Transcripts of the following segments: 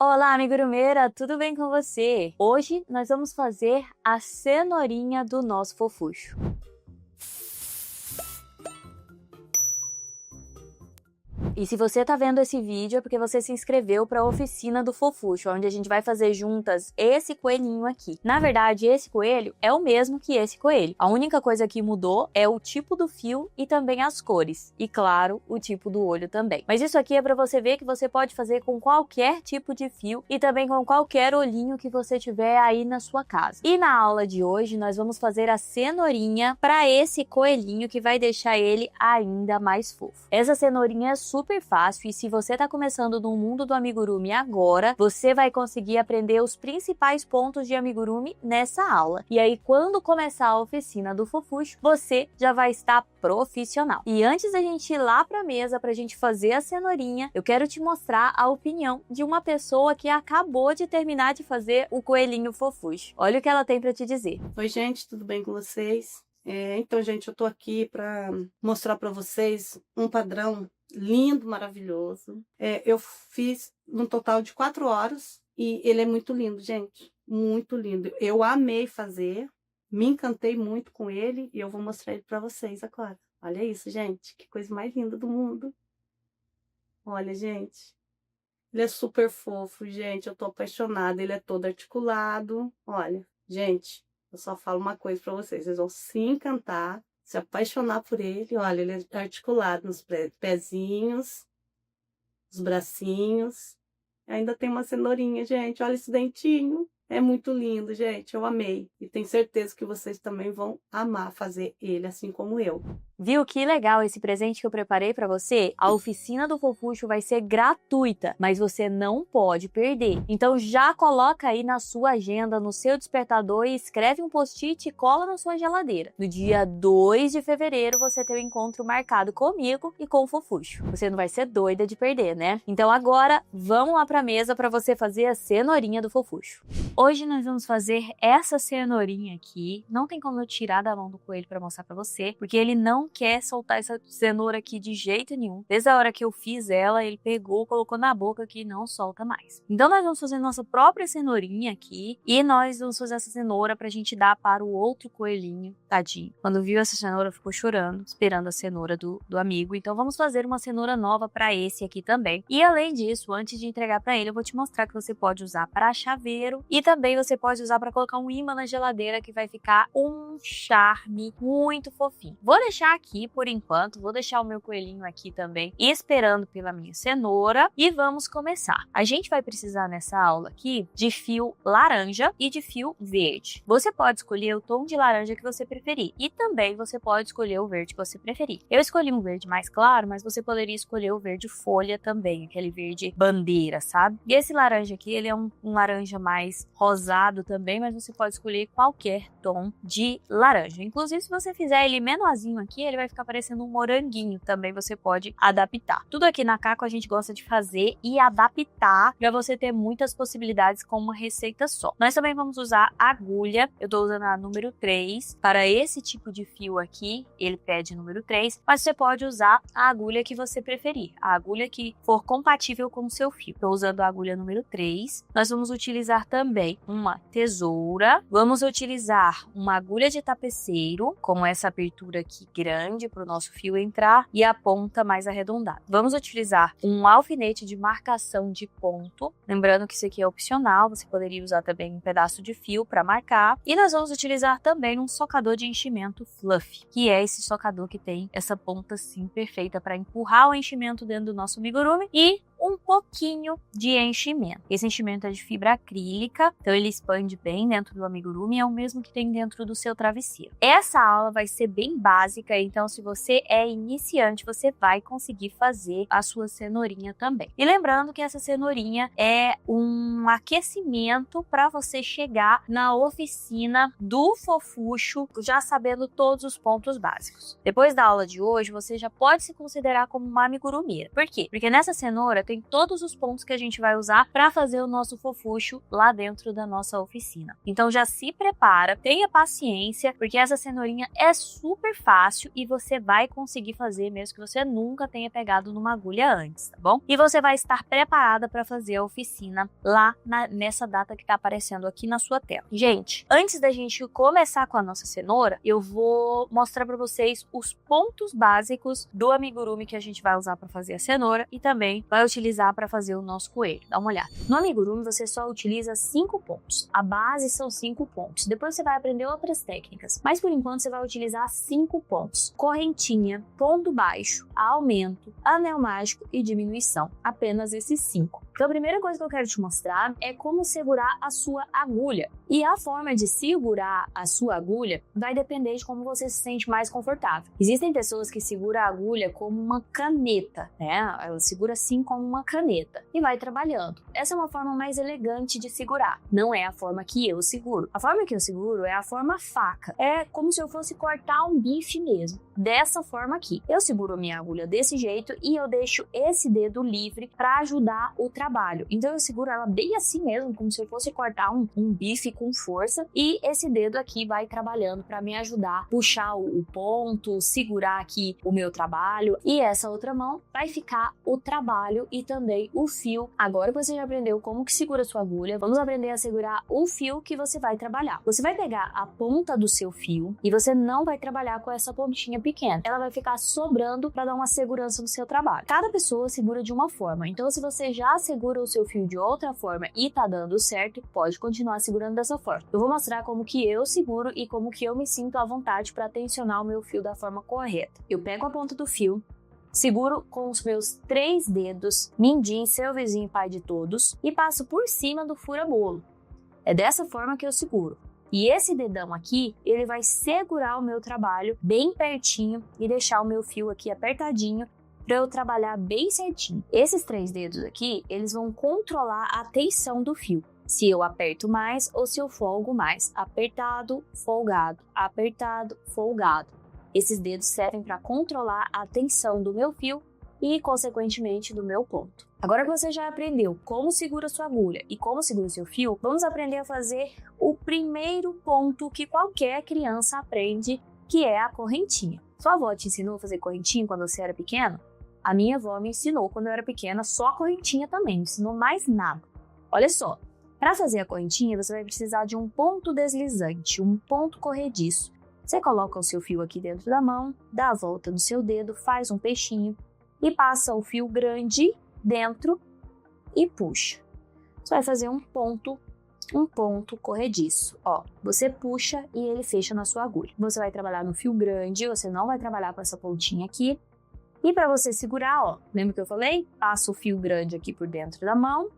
Olá, amigurumeira, tudo bem com você? Hoje nós vamos fazer a cenourinha do nosso fofucho. E se você tá vendo esse vídeo é porque você se inscreveu para a oficina do fofucho, onde a gente vai fazer juntas esse coelhinho aqui. Na verdade, esse coelho é o mesmo que esse coelho. A única coisa que mudou é o tipo do fio e também as cores. E claro, o tipo do olho também. Mas isso aqui é para você ver que você pode fazer com qualquer tipo de fio e também com qualquer olhinho que você tiver aí na sua casa. E na aula de hoje nós vamos fazer a cenourinha para esse coelhinho que vai deixar ele ainda mais fofo. Essa cenourinha é super fácil e se você está começando no mundo do amigurumi agora, você vai conseguir aprender os principais pontos de amigurumi nessa aula. E aí, quando começar a oficina do fofucho, você já vai estar profissional. E antes da gente ir lá para a mesa para a gente fazer a cenourinha, eu quero te mostrar a opinião de uma pessoa que acabou de terminar de fazer o coelhinho fofucho. Olha o que ela tem para te dizer. Oi, gente, tudo bem com vocês? Então, gente, eu tô aqui para mostrar para vocês um padrão lindo, maravilhoso. Eu fiz um total de 4 horas e ele é muito lindo, gente. Muito lindo. Eu amei fazer, me encantei muito com ele e eu vou mostrar ele para vocês agora. Olha isso, gente, que coisa mais linda do mundo. Olha, gente, ele é super fofo, gente, eu tô apaixonada. Ele é todo articulado. Olha, gente, eu só falo uma coisa para vocês vão se encantar, se apaixonar por ele. Olha, ele é articulado nos pezinhos, os bracinhos. Ainda tem uma cenourinha, gente. Olha esse dentinho. É muito lindo, gente. Eu amei. E tenho certeza que vocês também vão amar fazer ele, assim como eu. Viu que legal esse presente que eu preparei para você? A oficina do fofucho vai ser gratuita, mas você não pode perder. Então já coloca aí na sua agenda, no seu despertador e escreve um post-it e cola na sua geladeira. No dia 2 de fevereiro você tem o encontro marcado comigo e com o fofucho. Você não vai ser doida de perder, né? Então agora vamos lá pra mesa para você fazer a cenourinha do fofucho. Hoje nós vamos fazer essa cenourinha aqui. Não tem como eu tirar da mão do coelho para mostrar para você, porque ele não quer soltar essa cenoura aqui de jeito nenhum. Desde a hora que eu fiz ela, ele pegou, colocou na boca aqui e não solta mais. Então nós vamos fazer nossa própria cenourinha aqui e nós vamos fazer essa cenoura pra gente dar para o outro coelhinho, tadinho. Quando viu essa cenoura ficou chorando, esperando a cenoura do amigo. Então vamos fazer uma cenoura nova para esse aqui também. E além disso, antes de entregar para ele, eu vou te mostrar que você pode usar para chaveiro e também você pode usar para colocar um imã na geladeira que vai ficar um charme muito fofinho. Vou deixar aqui por enquanto, vou deixar o meu coelhinho aqui também esperando pela minha cenoura e vamos começar. A gente vai precisar nessa aula aqui de fio laranja e de fio verde. Você pode escolher o tom de laranja que você preferir e também você pode escolher o verde que você preferir. Eu escolhi um verde mais claro, mas você poderia escolher o verde folha também, aquele verde bandeira, sabe? E esse laranja aqui, ele é um laranja mais rosado também, mas você pode escolher qualquer tom de laranja. Inclusive, se você fizer ele menorzinho aqui, ele vai ficar parecendo um moranguinho, também você pode adaptar. Tudo aqui na Caco a gente gosta de fazer e adaptar para você ter muitas possibilidades com uma receita só. Nós também vamos usar agulha, eu tô usando a número 3 para esse tipo de fio aqui, ele pede número 3, mas você pode usar a agulha que você preferir, a agulha que for compatível com o seu fio. Tô usando a agulha número 3, nós vamos utilizar também uma tesoura, vamos utilizar uma agulha de tapeceiro, com essa abertura aqui grande para o nosso fio entrar e a ponta mais arredondada. Vamos utilizar um alfinete de marcação de ponto, lembrando que isso aqui é opcional, você poderia usar também um pedaço de fio para marcar, e nós vamos utilizar também um socador de enchimento fluffy, que é esse socador que tem essa ponta assim perfeita para empurrar o enchimento dentro do nosso amigurumi e um pouquinho de enchimento. Esse enchimento é de fibra acrílica, então ele expande bem dentro do amigurumi, é o mesmo que tem dentro do seu travesseiro. Essa aula vai ser bem básica, então se você é iniciante, você vai conseguir fazer a sua cenourinha também. E lembrando que essa cenourinha é um aquecimento para você chegar na oficina do fofucho, já sabendo todos os pontos básicos. Depois da aula de hoje, você já pode se considerar como uma amigurumeira. Por quê? Porque nessa cenoura tem tem todos os pontos que a gente vai usar para fazer o nosso fofucho lá dentro da nossa oficina. Então já se prepara, tenha paciência, porque essa cenourinha é super fácil e você vai conseguir fazer mesmo que você nunca tenha pegado numa agulha antes, tá bom? E você vai estar preparada para fazer a oficina lá nessa data que tá aparecendo aqui na sua tela. Gente, antes da gente começar com a nossa cenoura, eu vou mostrar para vocês os pontos básicos do amigurumi que a gente vai usar para fazer a cenoura e também vai utilizar para fazer o nosso coelho. Dá uma olhada. No amigurumi você só utiliza 5 pontos. A base são 5 pontos. Depois você vai aprender outras técnicas, mas por enquanto você vai utilizar 5 pontos. Correntinha, ponto baixo, aumento, anel mágico e diminuição. Apenas esses 5. Então a primeira coisa que eu quero te mostrar é como segurar a sua agulha. E a forma de segurar a sua agulha vai depender de como você se sente mais confortável. Existem pessoas que seguram a agulha como uma caneta, né? Ela segura assim como uma caneta e vai trabalhando. Essa é uma forma mais elegante de segurar. Não é a forma que eu seguro. A forma que eu seguro é a forma faca. É como se eu fosse cortar um bife mesmo. Dessa forma aqui. Eu seguro a minha agulha desse jeito e eu deixo esse dedo livre para ajudar o trabalho. Então eu seguro ela bem assim mesmo, como se eu fosse cortar um bife com força, e esse dedo aqui vai trabalhando para me ajudar a puxar o ponto, segurar aqui o meu trabalho, e essa outra mão vai ficar o trabalho e também o fio. Agora você já aprendeu como que segura a sua agulha, vamos aprender a segurar o fio que você vai trabalhar. Você vai pegar a ponta do seu fio e você não vai trabalhar com essa pontinha pequena, ela vai ficar sobrando para dar uma segurança no seu trabalho. Cada pessoa segura de uma forma, então se você já segura o seu fio de outra forma e tá dando certo, pode continuar segurando dessa forma. Eu vou mostrar como que eu seguro e como que eu me sinto à vontade para tensionar o meu fio da forma correta. Eu pego a ponta do fio, seguro com os meus 3 dedos, mindinho, seu vizinho, pai de todos, e passo por cima do fura-bolo. É dessa forma que eu seguro. E esse dedão aqui, ele vai segurar o meu trabalho bem pertinho e deixar o meu fio aqui apertadinho para eu trabalhar bem certinho. Esses 3 dedos aqui, eles vão controlar a tensão do fio. Se eu aperto mais ou se eu folgo mais. Apertado, folgado, apertado, folgado. Esses dedos servem para controlar a tensão do meu fio e, consequentemente, do meu ponto. Agora que você já aprendeu como segura sua agulha e como segura o seu fio, vamos aprender a fazer o primeiro ponto que qualquer criança aprende, que é a correntinha. Sua avó te ensinou a fazer correntinha quando você era pequeno? A minha avó me ensinou quando eu era pequena só a correntinha também, não ensinou mais nada. Olha só, para fazer a correntinha você vai precisar de um ponto deslizante, um ponto corrediço. Você coloca o seu fio aqui dentro da mão, dá a volta no seu dedo, faz um peixinho e passa o fio grande dentro e puxa. Você vai fazer um ponto corrediço. Ó, você puxa e ele fecha na sua agulha. Você vai trabalhar no fio grande, você não vai trabalhar com essa pontinha aqui. E para você segurar, ó, lembra que eu falei? Passa o fio grande aqui por dentro da mão,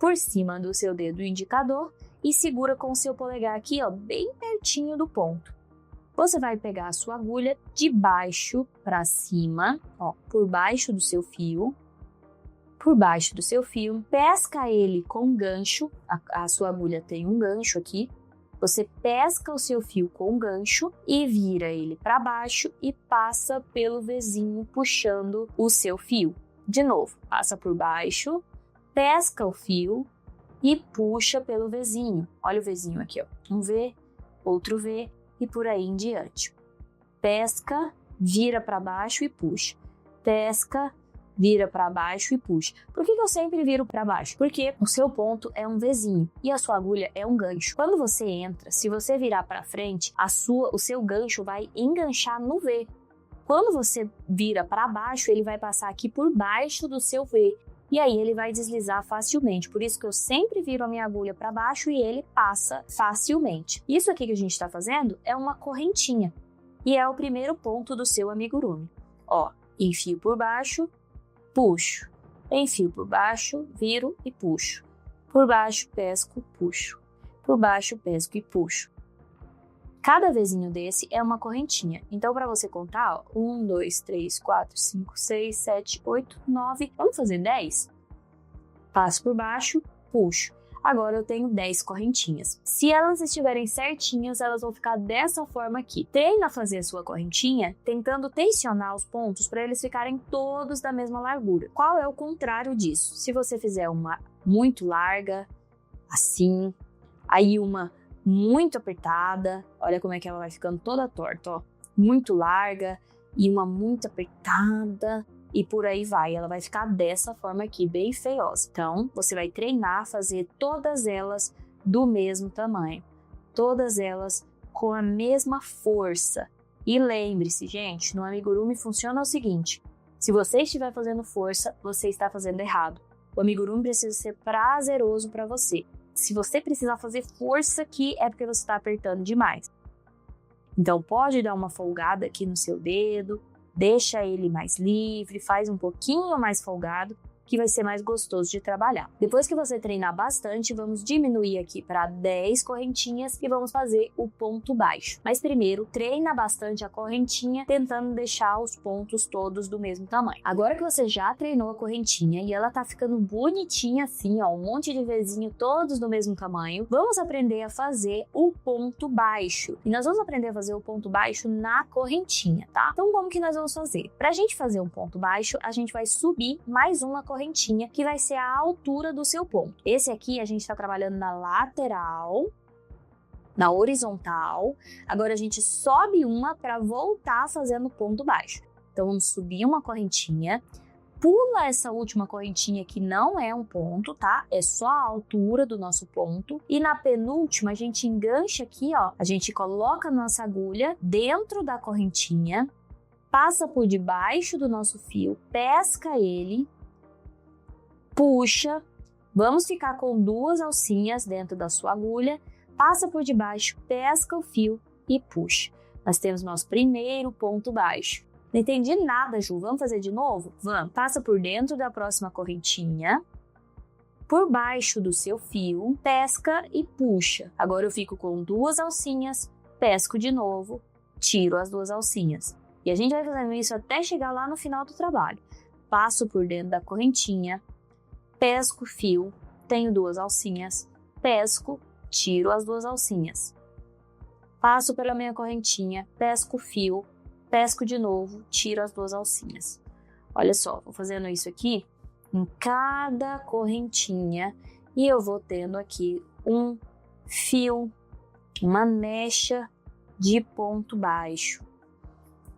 por cima do seu dedo indicador e segura com o seu polegar aqui, ó, bem pertinho do ponto. Você vai pegar a sua agulha de baixo para cima, ó, por baixo do seu fio, pesca ele com um gancho, a sua agulha tem um gancho aqui, você pesca o seu fio com um gancho e vira ele para baixo e passa pelo Vzinho puxando o seu fio. De novo, passa por baixo, pesca o fio e puxa pelo Vzinho. Olha o Vzinho aqui, ó. Um V, outro V e por aí em diante. Pesca, vira para baixo e puxa. Pesca, vira para baixo e puxa. Por que eu sempre viro para baixo? Porque o seu ponto é um Vzinho e a sua agulha é um gancho. Quando você entra, se você virar para frente, o seu gancho vai enganchar no V. Quando você vira para baixo, ele vai passar aqui por baixo do seu V. E aí ele vai deslizar facilmente. Por isso que eu sempre viro a minha agulha para baixo e ele passa facilmente. Isso aqui que a gente está fazendo é uma correntinha. E é o primeiro ponto do seu amigurumi. Ó, enfio por baixo, puxo. Enfio por baixo, viro e puxo. Por baixo, pesco, puxo. Por baixo, pesco e puxo. Cada vezinho desse é uma correntinha. Então, para você contar, ó, 1, 2, 3, 4, 5, 6, 7, 8, 9. Vamos fazer 10? Passo por baixo, puxo. Agora eu tenho 10 correntinhas. Se elas estiverem certinhas, elas vão ficar dessa forma aqui. Treina a fazer a sua correntinha tentando tensionar os pontos para eles ficarem todos da mesma largura. Qual é o contrário disso? Se você fizer uma muito larga, assim, aí uma muito apertada, olha como é que ela vai ficando toda torta, ó. Muito larga e uma muito apertada e por aí vai. Ela vai ficar dessa forma aqui, bem feiosa. Então, você vai treinar a fazer todas elas do mesmo tamanho. Todas elas com a mesma força. E lembre-se, gente, no amigurumi funciona o seguinte. Se você estiver fazendo força, você está fazendo errado. O amigurumi precisa ser prazeroso para você. Se você precisar fazer força aqui, é porque você está apertando demais. Então, pode dar uma folgada aqui no seu dedo, deixa ele mais livre, faz um pouquinho mais folgado, que vai ser mais gostoso de trabalhar. Depois que você treinar bastante, vamos diminuir aqui para 10 correntinhas e vamos fazer o ponto baixo. Mas primeiro, treina bastante a correntinha, tentando deixar os pontos todos do mesmo tamanho. Agora que você já treinou a correntinha e ela tá ficando bonitinha assim, ó, um monte de vezinho todos do mesmo tamanho, vamos aprender a fazer o ponto baixo. E nós vamos aprender a fazer o ponto baixo na correntinha, tá? Então, como que nós vamos fazer? Pra gente fazer um ponto baixo, a gente vai subir mais uma correntinha, que vai ser a altura do seu ponto. Esse aqui a gente está trabalhando na lateral, na horizontal. Agora a gente sobe uma para voltar fazendo ponto baixo. Então vamos subir uma correntinha, pula essa última correntinha que não é um ponto, tá? É só a altura do nosso ponto. E na penúltima a gente engancha aqui, ó. A gente coloca a nossa agulha dentro da correntinha, passa por debaixo do nosso fio, pesca ele, puxa, vamos ficar com 2 alcinhas dentro da sua agulha, passa por debaixo, pesca o fio e puxa. Nós temos nosso primeiro ponto baixo. Não entendi nada, Ju. Vamos fazer de novo? Vamos. Passa por dentro da próxima correntinha, por baixo do seu fio, pesca e puxa. Agora eu fico com 2 alcinhas, pesco de novo, tiro as 2 alcinhas. E a gente vai fazendo isso até chegar lá no final do trabalho. Passo por dentro da correntinha, pesco o fio, tenho 2 alcinhas, pesco, tiro as 2 alcinhas. Passo pela minha correntinha, pesco o fio, pesco de novo, tiro as 2 alcinhas. Olha só, vou fazendo isso aqui em cada correntinha e eu vou tendo aqui um fio, uma mecha de ponto baixo.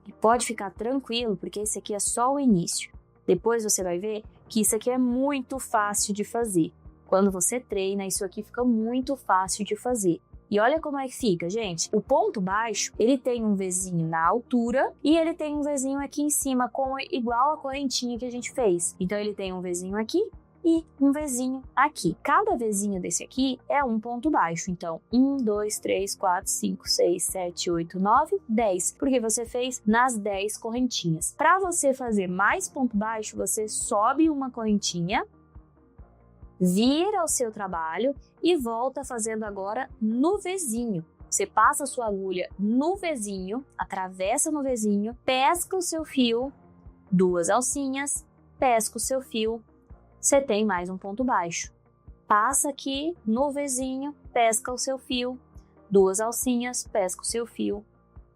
E pode ficar tranquilo, porque esse aqui é só o início. Depois você vai ver que isso aqui é muito fácil de fazer. Quando você treina, isso aqui fica muito fácil de fazer. E olha como é que fica, gente. O ponto baixo, ele tem um Vzinho na altura e ele tem um Vzinho aqui em cima, igual a correntinha que a gente fez. Então, ele tem um Vzinho aqui e um Vzinho aqui. Cada Vzinho desse aqui é um ponto baixo. Então, 1, 2, 3, 4, 5, 6, 7, 8, 9, 10. Porque você fez nas 10 correntinhas. Para você fazer mais ponto baixo, você sobe uma correntinha, vira o seu trabalho e volta fazendo agora no Vzinho. Você passa a sua agulha no Vzinho, atravessa no Vzinho, pesca o seu fio, 2 alcinhas, pesca o seu fio, você tem mais um ponto baixo. Passa aqui no Vzinho, pesca o seu fio, 2 alcinhas, pesca o seu fio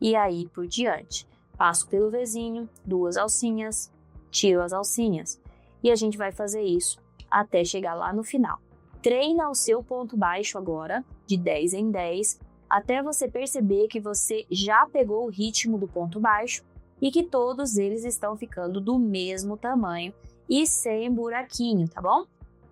e aí por diante. Passo pelo Vzinho, 2 alcinhas, tiro as alcinhas e a gente vai fazer isso até chegar lá no final. Treina o seu ponto baixo agora, de 10 em 10, até você perceber que você já pegou o ritmo do ponto baixo e que todos eles estão ficando do mesmo tamanho e sem buraquinho, tá bom?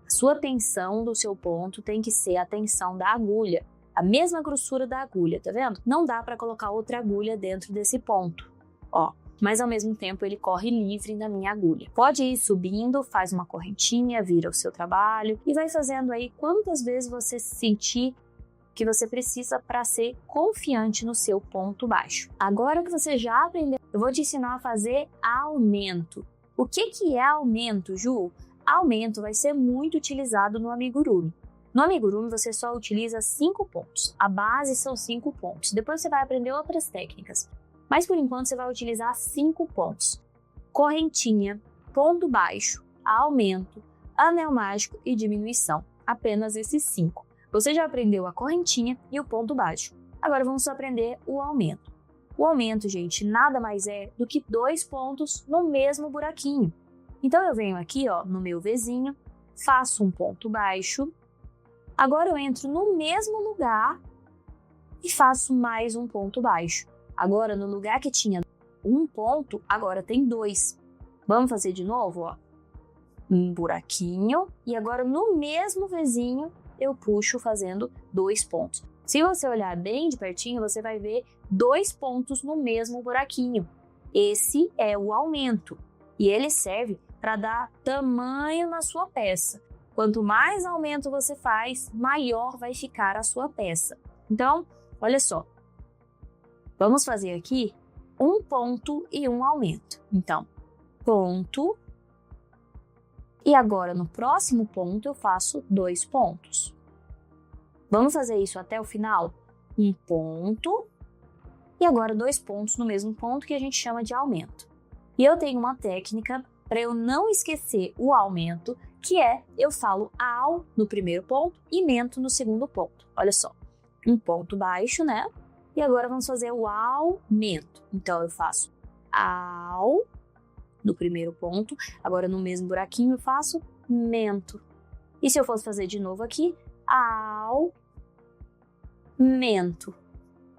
A sua tensão do seu ponto tem que ser a tensão da agulha, a mesma grossura da agulha, tá vendo? Não dá para colocar outra agulha dentro desse ponto, ó. Mas ao mesmo tempo ele corre livre na minha agulha. Pode ir subindo, faz uma correntinha, vira o seu trabalho e vai fazendo aí quantas vezes você sentir que você precisa para ser confiante no seu ponto baixo. Agora que você já aprendeu, eu vou te ensinar a fazer aumento. O que é aumento, Ju? Aumento vai ser muito utilizado no amigurumi. No amigurumi você só utiliza 5 pontos. A base são 5 pontos. Depois você vai aprender outras técnicas. Mas por enquanto você vai utilizar 5 pontos. Correntinha, ponto baixo, aumento, anel mágico e diminuição. apenas esses 5. Você já aprendeu a correntinha e o ponto baixo. Agora vamos aprender o aumento. O aumento, gente, nada mais é do que 2 pontos no mesmo buraquinho. Então eu venho aqui, ó, no meu Vzinho, faço um ponto baixo. Agora eu entro no mesmo lugar e faço mais um ponto baixo. Agora, no lugar que tinha 1 ponto, agora tem 2. Vamos fazer de novo, ó. Um buraquinho e agora no mesmo Vzinho eu puxo fazendo 2 pontos. Se você olhar bem de pertinho, você vai ver 2 pontos no mesmo buraquinho. Esse é o aumento e ele serve para dar tamanho na sua peça. Quanto mais aumento você faz, maior vai ficar a sua peça. Então, olha só. Vamos fazer aqui um ponto e um aumento. Então, ponto. E agora, no próximo ponto, eu faço 2 pontos. Vamos fazer isso até o final? Um ponto. E agora 2 pontos no mesmo ponto que a gente chama de aumento. E eu tenho uma técnica para eu não esquecer o aumento, que é, eu falo ao no primeiro ponto e mento no segundo ponto. Olha só, um ponto baixo, né? E agora vamos fazer o aumento. Então, eu faço ao no primeiro ponto, agora no mesmo buraquinho eu faço mento. E se eu fosse fazer de novo aqui, aumento.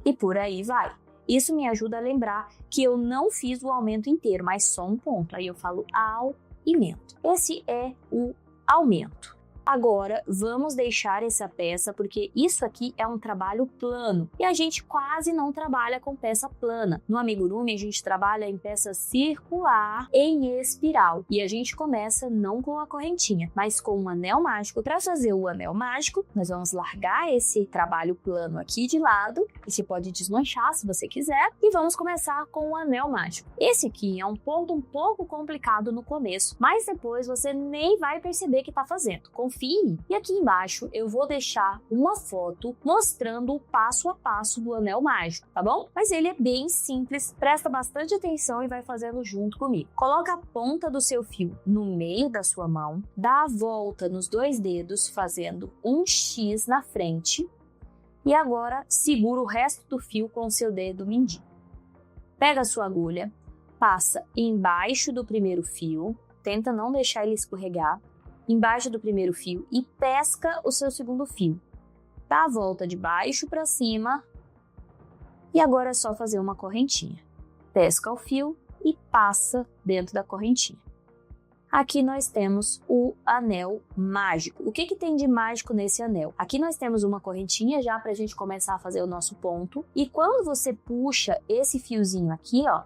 E por aí vai. Isso me ajuda a lembrar que eu não fiz o aumento inteiro, mas só um ponto. Aí eu falo aumento. Esse é o aumento. Agora, vamos deixar essa peça, porque isso aqui é um trabalho plano. E a gente quase não trabalha com peça plana. No amigurumi, a gente trabalha em peça circular, em espiral. E a gente começa não com a correntinha, mas com um anel mágico. Para fazer o anel mágico, nós vamos largar esse trabalho plano aqui de lado. E você pode desmanchar se você quiser. E vamos começar com o anel mágico. Esse aqui é um ponto um pouco complicado no começo, mas depois você nem vai perceber que está fazendo. Confie. E aqui embaixo eu vou deixar uma foto mostrando o passo a passo do anel mágico, tá bom? Mas ele é bem simples, presta bastante atenção e vai fazendo junto comigo. Coloca a ponta do seu fio no meio da sua mão, dá a volta nos 2 dedos fazendo um X na frente e agora segura o resto do fio com o seu dedo mindinho. Pega a sua agulha, passa embaixo do primeiro fio, tenta não deixar ele escorregar, embaixo do primeiro fio e pesca o seu segundo fio. Dá a volta de baixo para cima e agora é só fazer uma correntinha. Pesca o fio e passa dentro da correntinha. Aqui nós temos o anel mágico. O que tem de mágico nesse anel? Aqui nós temos uma correntinha já para a gente começar a fazer o nosso ponto. E quando você puxa esse fiozinho aqui, ó,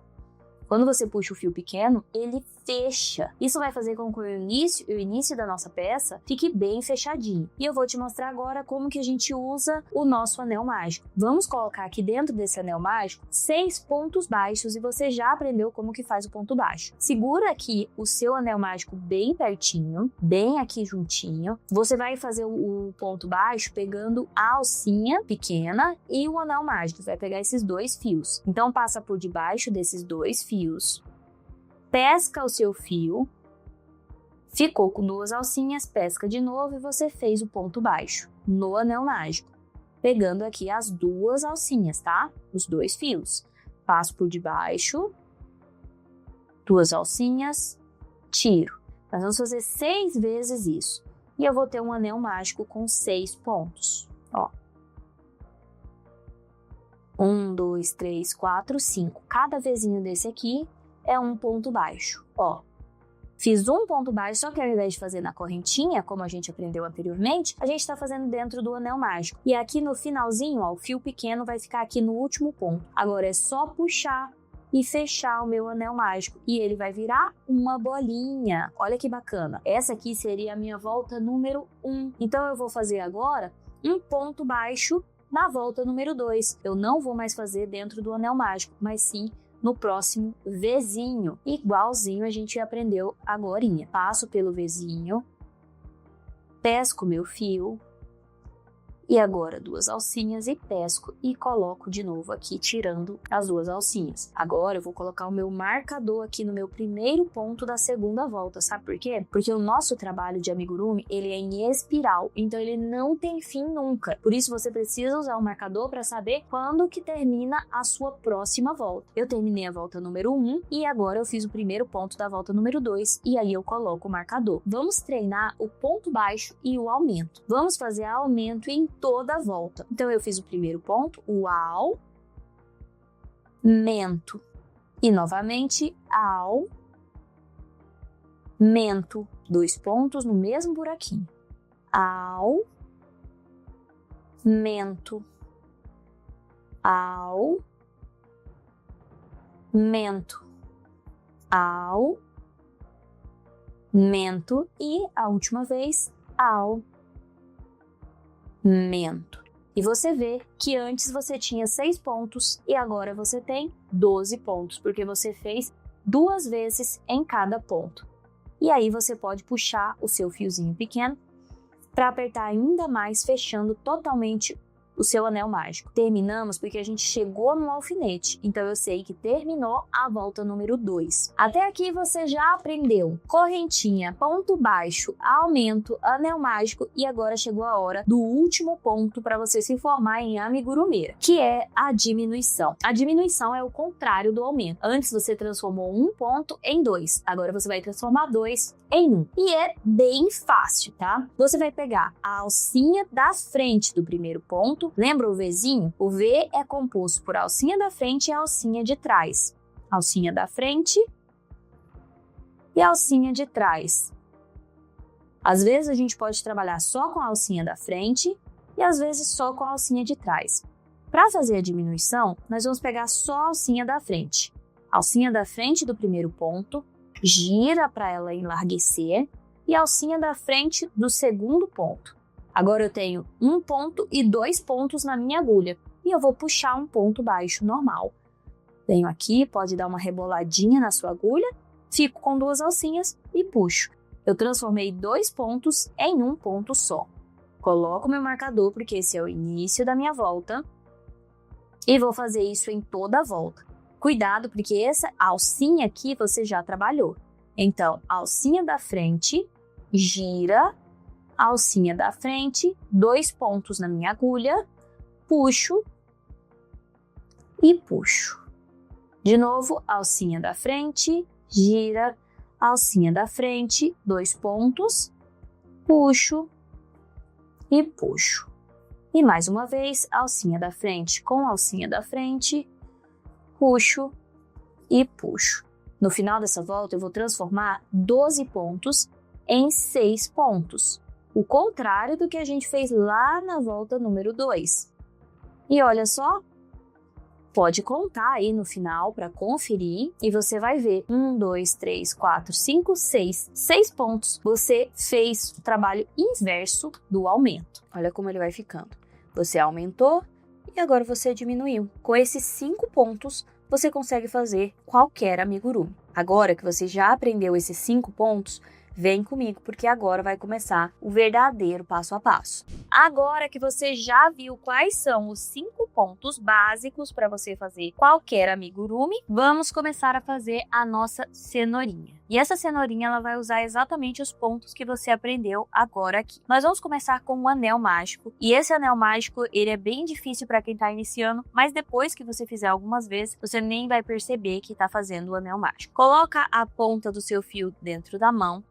quando você puxa o fio pequeno, ele fecha. Isso vai fazer com que o início da nossa peça fique bem fechadinho. E eu vou te mostrar agora como que a gente usa o nosso anel mágico. Vamos colocar aqui dentro desse anel mágico 6 pontos baixos e você já aprendeu como que faz o ponto baixo. Segura aqui o seu anel mágico bem pertinho, bem aqui juntinho. Você vai fazer o ponto baixo pegando a alcinha pequena e o anel mágico. Você vai pegar esses 2 fios. Então passa por debaixo desses 2 fios. Pesca o seu fio, ficou com 2 alcinhas, pesca de novo e você fez o ponto baixo no anel mágico, pegando aqui as 2 alcinhas, tá? Os 2 fios. Passo por debaixo, 2 alcinhas, tiro. Nós vamos fazer 6 vezes isso. E eu vou ter um anel mágico com 6 pontos, ó. 1, 2, 3, 4, 5. Cada vezinho desse aqui é um ponto baixo, ó. Fiz um ponto baixo, só que ao invés de fazer na correntinha, como a gente aprendeu anteriormente, a gente tá fazendo dentro do anel mágico. E aqui no finalzinho, ó, o fio pequeno vai ficar aqui no último ponto. Agora é só puxar e fechar o meu anel mágico e ele vai virar uma bolinha. Olha que bacana. Essa aqui seria a minha volta número 1. Então eu vou fazer agora um ponto baixo na volta número 2. Eu não vou mais fazer dentro do anel mágico, mas sim no próximo Vzinho, igualzinho a gente aprendeu agorinha. Passo pelo Vzinho, pesco meu fio E agora 2 alcinhas e pesco e coloco de novo aqui, tirando as 2 alcinhas. Agora eu vou colocar o meu marcador aqui no meu primeiro ponto da segunda volta, sabe por quê? Porque o nosso trabalho de amigurumi, ele é em espiral, então ele não tem fim nunca. Por isso você precisa usar o marcador para saber quando que termina a sua próxima volta. Eu terminei a volta número 1 e agora eu fiz o primeiro ponto da volta número 2 e aí eu coloco o marcador. Vamos treinar o ponto baixo e o aumento. Vamos fazer aumento em toda a volta. Então eu fiz o primeiro ponto, o aumento. E novamente, aumento. 2 pontos no mesmo buraquinho. Aumento. Aumento. Aumento. E a última vez, aumento. E você vê que antes você tinha 6 pontos e agora você tem 12 pontos, porque você fez 2 vezes em cada ponto. E aí você pode puxar o seu fiozinho pequeno para apertar ainda mais, fechando totalmente o seu anel mágico. Terminamos porque a gente chegou no alfinete, então eu sei que terminou a volta número 2. Até aqui você já aprendeu correntinha, ponto baixo, aumento, anel mágico e agora chegou a hora do último ponto para você se formar em amigurumeira, que é a diminuição. A diminuição é o contrário do aumento. Antes você transformou um ponto em 2, agora você vai transformar 2 em 1. E é bem fácil, tá? Você vai pegar a alcinha da frente do primeiro ponto. Lembra o Vzinho? O V é composto por alcinha da frente e alcinha de trás. Alcinha da frente e alcinha de trás. Às vezes a gente pode trabalhar só com a alcinha da frente e às vezes só com a alcinha de trás. Para fazer a diminuição, nós vamos pegar só a alcinha da frente. Alcinha da frente do primeiro ponto, gira para ela enlarguecer e alcinha da frente do segundo ponto. Agora eu tenho 1 ponto e 2 pontos na minha agulha e eu vou puxar um ponto baixo normal. Venho aqui, pode dar uma reboladinha na sua agulha, fico com 2 alcinhas e puxo. Eu transformei 2 pontos em 1 ponto só. Coloco meu marcador porque esse é o início da minha volta e vou fazer isso em toda a volta. Cuidado porque essa alcinha aqui você já trabalhou. Então, alcinha da frente, gira, alcinha da frente, 2 pontos na minha agulha, puxo e puxo. De novo, alcinha da frente, gira, alcinha da frente, 2 pontos, puxo e puxo. E mais uma vez, alcinha da frente com alcinha da frente, puxo e puxo. No final dessa volta, eu vou transformar 12 pontos em 6 pontos. O contrário do que a gente fez lá na volta número 2. E olha só, pode contar aí no final para conferir e você vai ver 1, 2, 3, 4, 5, 6, 6 pontos. Você fez o trabalho inverso do aumento. Olha como ele vai ficando. Você aumentou e agora você diminuiu. Com esses 5 pontos, você consegue fazer qualquer amigurumi. Agora que você já aprendeu esses 5 pontos, vem comigo, porque agora vai começar o verdadeiro passo a passo. Agora que você já viu quais são os 5 pontos básicos para você fazer qualquer amigurumi, vamos começar a fazer a nossa cenourinha. E essa cenourinha ela vai usar exatamente os pontos que você aprendeu agora aqui. Nós vamos começar com um anel mágico. E esse anel mágico, ele é bem difícil para quem está iniciando, mas depois que você fizer algumas vezes, você nem vai perceber que está fazendo o anel mágico. Coloca a ponta do seu fio dentro da mão.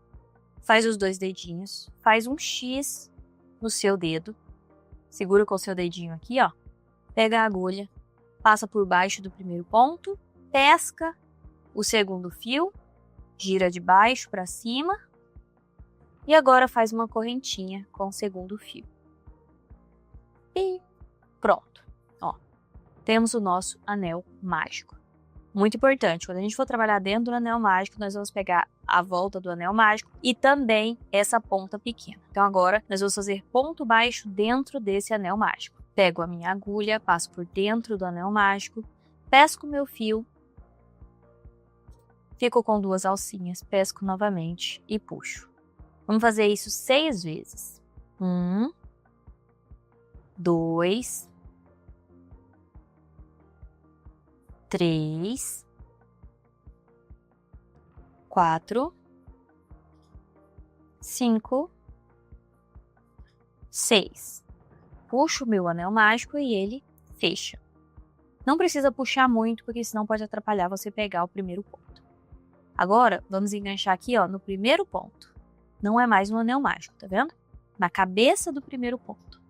Faz os 2 dedinhos, faz um X no seu dedo, segura com o seu dedinho aqui, ó, pega a agulha, passa por baixo do primeiro ponto, pesca o segundo fio, gira de baixo para cima e agora faz uma correntinha com o segundo fio. E pronto, ó, temos o nosso anel mágico. Muito importante, quando a gente for trabalhar dentro do anel mágico, nós vamos pegar a volta do anel mágico e também essa ponta pequena. Então agora nós vamos fazer ponto baixo dentro desse anel mágico. Pego a minha agulha, passo por dentro do anel mágico, pesco o meu fio, fico com 2 alcinhas, pesco novamente e puxo. Vamos fazer isso 6 vezes. 1, 2, 3, 4, 5, 6. Puxo o meu anel mágico e ele fecha. Não precisa puxar muito, porque senão pode atrapalhar você pegar o primeiro ponto. Agora, vamos enganchar aqui, ó, no primeiro ponto. Não é mais um anel mágico, tá vendo? Na cabeça do primeiro ponto.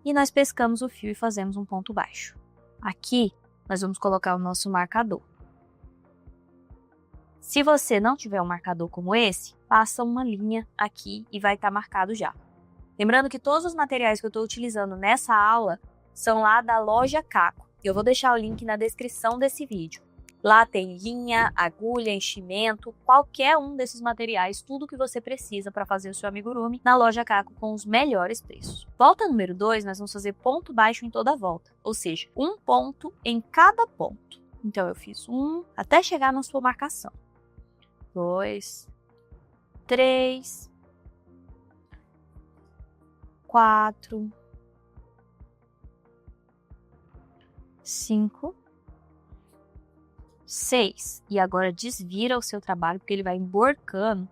E nós pescamos o fio e fazemos um ponto baixo. Aqui, nós vamos colocar o nosso marcador. Se você não tiver um marcador como esse, passa uma linha aqui e vai estar marcado já. Lembrando que todos os materiais que eu estou utilizando nessa aula são lá da loja Caco. Eu vou deixar o link na descrição desse vídeo. Lá tem linha, agulha, enchimento, qualquer um desses materiais, tudo que você precisa para fazer o seu amigurumi na loja Caco com os melhores preços. Volta número 2, nós vamos fazer ponto baixo em toda a volta, ou seja, um ponto em cada ponto. Então eu fiz um até chegar na sua marcação. 2, 3, 4, 5, 6. E agora desvira o seu trabalho, porque ele vai emborcando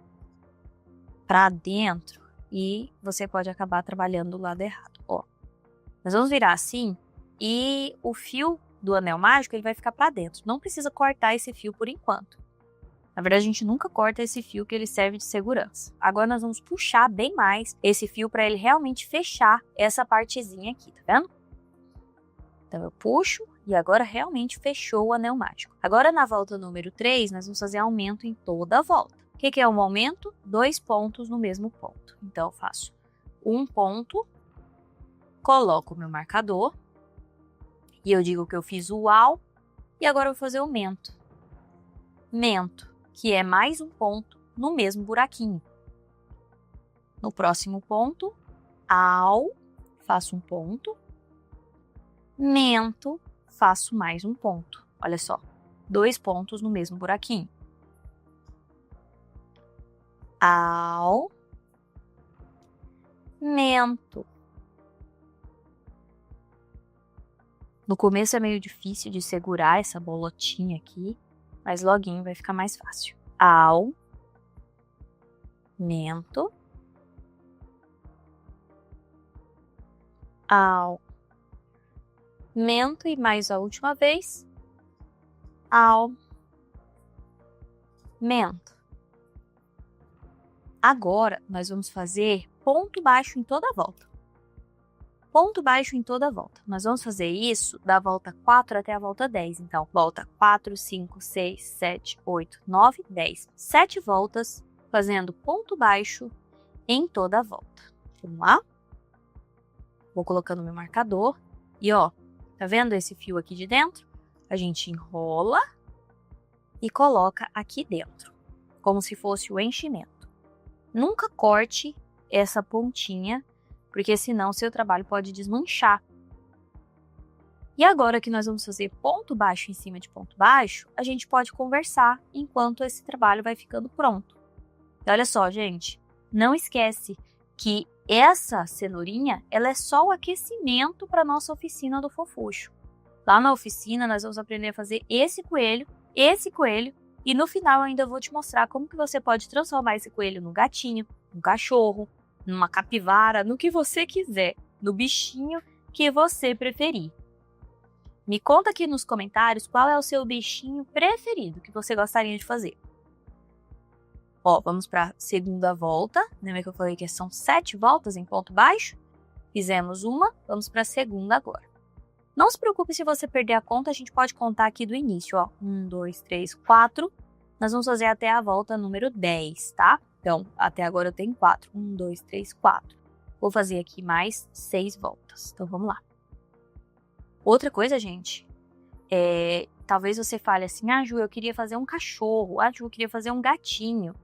para dentro e você pode acabar trabalhando do lado errado. Ó, nós vamos virar assim e o fio do anel mágico ele vai ficar para dentro. Não precisa cortar esse fio por enquanto. Na verdade, a gente nunca corta esse fio que ele serve de segurança. Agora nós vamos puxar bem mais esse fio para ele realmente fechar essa partezinha aqui, tá vendo? Então eu puxo e agora realmente fechou o anel mágico. Agora na volta número 3, nós vamos fazer aumento em toda a volta. O que é um aumento? 2 pontos no mesmo ponto. Então eu faço um ponto, coloco o meu marcador e eu digo que eu fiz o uau e agora eu vou fazer o mento. Mento, que é mais um ponto no mesmo buraquinho. No próximo ponto, au, faço um ponto, mento, faço mais um ponto. Olha só, 2 pontos no mesmo buraquinho. Au, mento. No começo é meio difícil de segurar essa bolotinha aqui, mas loguinho vai ficar mais fácil. Au, mento, au, mento e mais a última vez, au, mento. Agora nós vamos fazer ponto baixo em toda a volta. Ponto baixo em toda a volta. Nós vamos fazer isso da volta 4 até a volta 10. Então, volta 4, 5, 6, 7, 8, 9, 10. 7 voltas fazendo ponto baixo em toda a volta. Vamos lá? Vou colocando meu marcador. E ó, tá vendo esse fio aqui de dentro? A gente enrola e coloca aqui dentro, como se fosse o enchimento. Nunca corte essa pontinha, porque senão seu trabalho pode desmanchar. E agora que nós vamos fazer ponto baixo em cima de ponto baixo, a gente pode conversar enquanto esse trabalho vai ficando pronto. E olha só, gente, não esquece que essa cenourinha, ela é só o aquecimento para nossa oficina do Fofuxo. Lá na oficina nós vamos aprender a fazer esse coelho, e no final eu ainda vou te mostrar como que você pode transformar esse coelho num gatinho, num cachorro, numa capivara, no que você quiser, no bichinho que você preferir. Me conta aqui nos comentários qual é o seu bichinho preferido que você gostaria de fazer. Ó, vamos para a segunda volta. Lembra que eu falei que são 7 voltas em ponto baixo? Fizemos uma, vamos para a segunda agora. Não se preocupe se você perder a conta, a gente pode contar aqui do início, ó. 1, 2, 3, 4. Nós vamos fazer até a volta número 10, tá? Então, até agora eu tenho 4. 1, 2, 3, 4. Vou fazer aqui mais 6 voltas. Então, vamos lá. Outra coisa, gente, talvez você fale assim, Ju, eu queria fazer um cachorro. Ju, eu queria fazer um gatinho.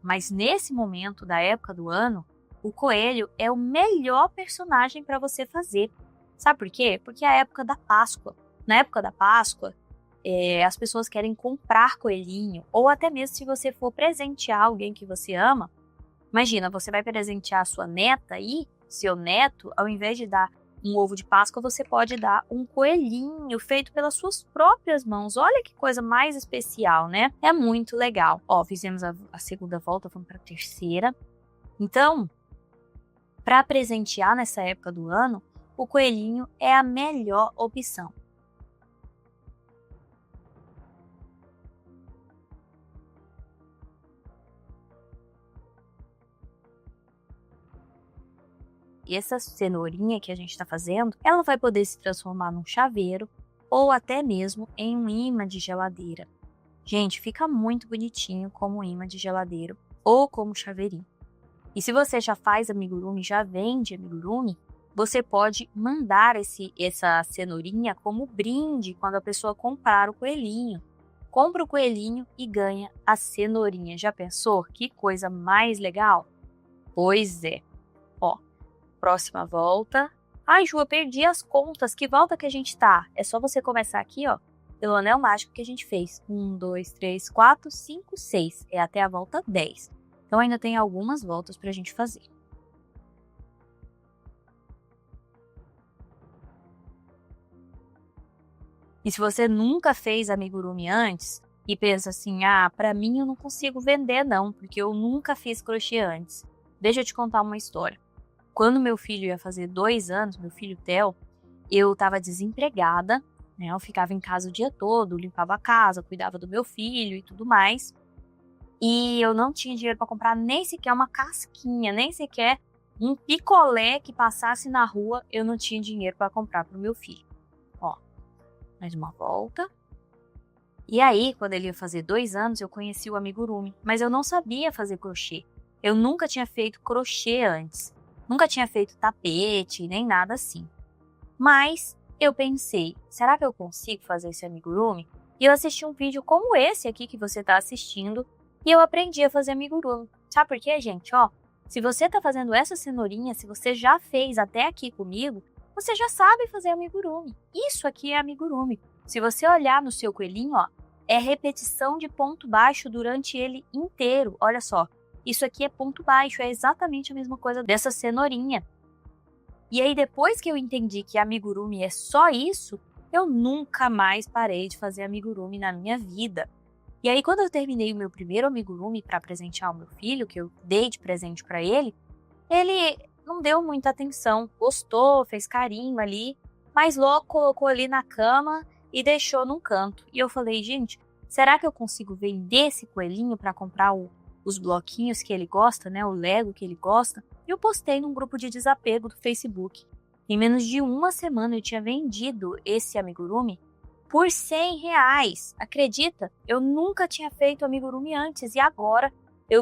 Mas nesse momento da época do ano, o coelho é o melhor personagem para você fazer. Sabe por quê? Porque é a época da Páscoa. Na época da Páscoa, as pessoas querem comprar coelhinho, ou até mesmo se você for presentear alguém que você ama. Imagina, você vai presentear a sua neta aí, seu neto, ao invés de dar um ovo de Páscoa, você pode dar um coelhinho feito pelas suas próprias mãos. Olha que coisa mais especial, né? É muito legal. Ó, fizemos a segunda volta, vamos para a terceira. Então, para presentear nessa época do ano, o coelhinho é a melhor opção. E essa cenourinha que a gente está fazendo, ela vai poder se transformar num chaveiro ou até mesmo em um imã de geladeira. Gente, fica muito bonitinho como imã de geladeira ou como chaveirinho. E se você já faz amigurumi, já vende amigurumi, você pode mandar essa cenourinha como brinde quando a pessoa comprar o coelhinho. Compra o coelhinho e ganha a cenourinha. Já pensou? Que coisa mais legal? Pois é. Ó, próxima volta. Ai, Ju, eu perdi as contas. Que volta que a gente tá? É só você começar aqui, ó, pelo anel mágico que a gente fez. 1, 2, 3, 4, 5, 6. É até a volta 10. Então ainda tem algumas voltas pra gente fazer. E se você nunca fez amigurumi antes e pensa assim, pra mim eu não consigo vender não, porque eu nunca fiz crochê antes. Deixa eu te contar uma história. Quando meu filho ia fazer 2 anos, meu filho Theo, eu estava desempregada, né? Eu ficava em casa o dia todo, limpava a casa, cuidava do meu filho e tudo mais. E eu não tinha dinheiro para comprar nem sequer uma casquinha, nem sequer um picolé que passasse na rua, eu não tinha dinheiro para comprar para o meu filho. Ó, mais uma volta. E aí, quando ele ia fazer 2 anos, eu conheci o amigurumi, mas eu não sabia fazer crochê. Eu nunca tinha feito crochê antes. Nunca tinha feito tapete, nem nada assim. Mas eu pensei, será que eu consigo fazer esse amigurumi? E eu assisti um vídeo como esse aqui que você está assistindo e eu aprendi a fazer amigurumi. Sabe por quê, gente? Ó, se você está fazendo essa cenourinha, se você já fez até aqui comigo, você já sabe fazer amigurumi. Isso aqui é amigurumi. Se você olhar no seu coelhinho, ó, é repetição de ponto baixo durante ele inteiro. Olha só. Isso aqui é ponto baixo, é exatamente a mesma coisa dessa cenourinha. E aí, depois que eu entendi que amigurumi é só isso, eu nunca mais parei de fazer amigurumi na minha vida. E aí, quando eu terminei o meu primeiro amigurumi para presentear o meu filho, que eu dei de presente para ele não deu muita atenção, gostou, fez carinho ali, mas logo colocou ali na cama e deixou num canto. E eu falei, gente, será que eu consigo vender esse coelhinho para comprar os bloquinhos que ele gosta, né, o Lego que ele gosta? E eu postei num grupo de desapego do Facebook. Em menos de uma semana eu tinha vendido esse amigurumi por R$100. Acredita? Eu nunca tinha feito amigurumi antes e agora,